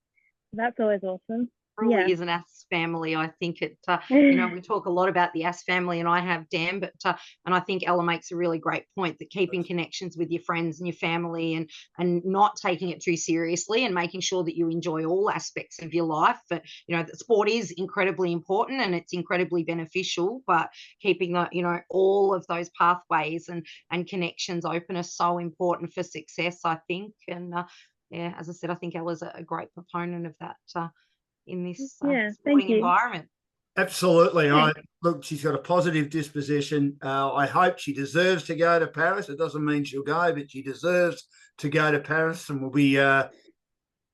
That's always awesome. Really is an AS family. I think it, we talk a lot about the AS family, and I have, Dan, but and I think Ella makes a really great point, that keeping connections with your friends and your family, and not taking it too seriously, and making sure that you enjoy all aspects of your life. But the sport is incredibly important and it's incredibly beneficial, but keeping the all of those pathways and connections open are so important for success, I think. And as I said, I think Ella's a great proponent of that in this sporting environment. Absolutely. Look, she's got a positive disposition. I hope she deserves to go to Paris. It doesn't mean she'll go, but she deserves to go to Paris, and we'll be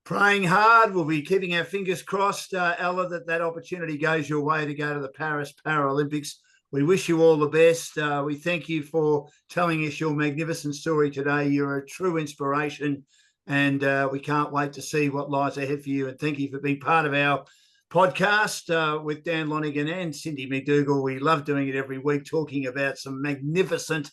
praying hard. We'll be keeping our fingers crossed, Ella, that opportunity goes your way to go to the Paris Paralympics. We wish you all the best. We thank you for telling us your magnificent story today. You're a true inspiration, and we can't wait to see what lies ahead for you. And thank you for being part of our podcast with Dan Lonigan and Cindy McDougall. We love doing it every week, talking about some magnificent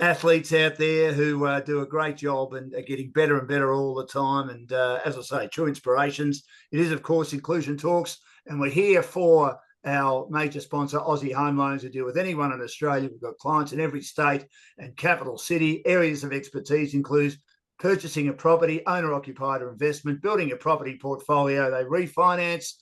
athletes out there who do a great job and are getting better and better all the time. And as I say, true inspirations. It is, of course, Inclusion Talks, and we're here for our major sponsor, Aussie Home Loans, who deal with anyone in Australia. We've got clients in every state and capital city. Areas of expertise include purchasing a property, owner-occupied or investment, building a property portfolio. They refinance.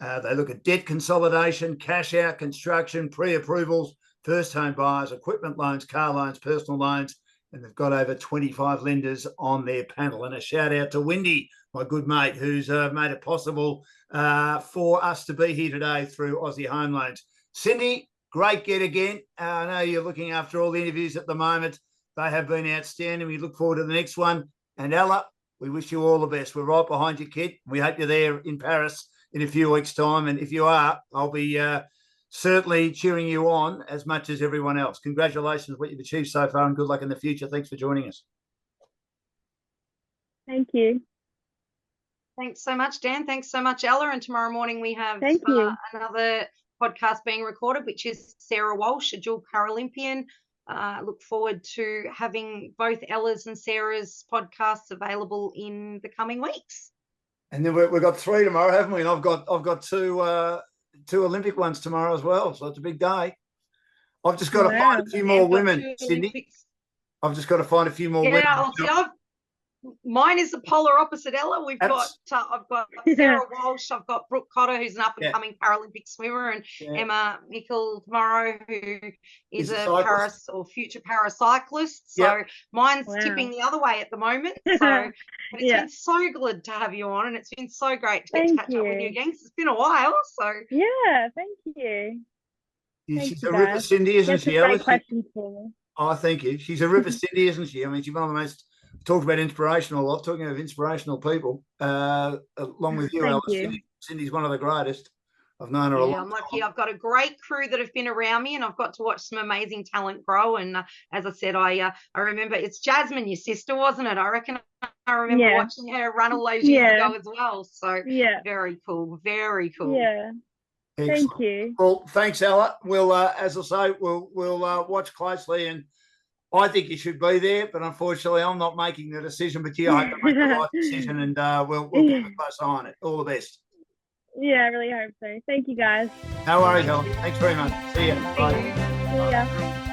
They look at debt consolidation, cash out, construction, pre-approvals, first home buyers, equipment loans, car loans, personal loans, and they've got over 25 lenders on their panel. And a shout out to Wendy, my good mate, who's made it possible for us to be here today through Aussie Home Loans. Cindy, great get again. I know you're looking after all the interviews at the moment. They have been outstanding. We look forward to the next one. And Ella, we wish you all the best. We're right behind you, kid. We hope you're there in Paris in a few weeks' time. And if you are, I'll be certainly cheering you on as much as everyone else. Congratulations what you've achieved so far and good luck in the future. Thanks for joining us. Thank you. Thanks so much, Dan. Thanks so much, Ella. And tomorrow morning we have another podcast being recorded, which is Sarah Walsh, a dual Paralympian. Look forward to having both Ella's and Sarah's podcasts available in the coming weeks. And then we've got 3 tomorrow, haven't we? And I've got two Olympic ones tomorrow as well. So it's a big day. I've just got to find a few more women, Cindy. I've just got to find a few more women. Mine is the polar opposite, Ella. I've got Sarah Walsh, I've got Brooke Cotter, who's an up-and-coming Paralympic swimmer, and Emma Mickle tomorrow, who is a Paris or future paracyclist. So mine's tipping the other way at the moment. So but it's been so good to have you on, and it's been so great to get to catch up with you again, because it's been a while. So thank you. She's a ripper, Cindy, isn't she? Great questions for me. Oh, thank you. She's a ripper, Cindy, isn't she? I mean, she's one of the most talked about inspirational a lot, talking of inspirational people, along with you, Alice. Cindy's one of the greatest. I've known her a lot. I'm lucky. I've got a great crew that have been around me, and I've got to watch some amazing talent grow. And as I said, I remember it's Jasmine, your sister, wasn't it? I reckon I remember watching her run all those years ago as well. So very cool, very cool. Yeah. Excellent. Thank you. Well, thanks, Ella. We'll, as I say, we'll watch closely, and I think you should be there, but unfortunately, I'm not making the decision. But I hope to make the right decision, and we'll keep a close eye on it. All the best. Yeah, I really hope so. Thank you, guys. No worries, Ella. Thanks very much. See ya. Bye. See ya.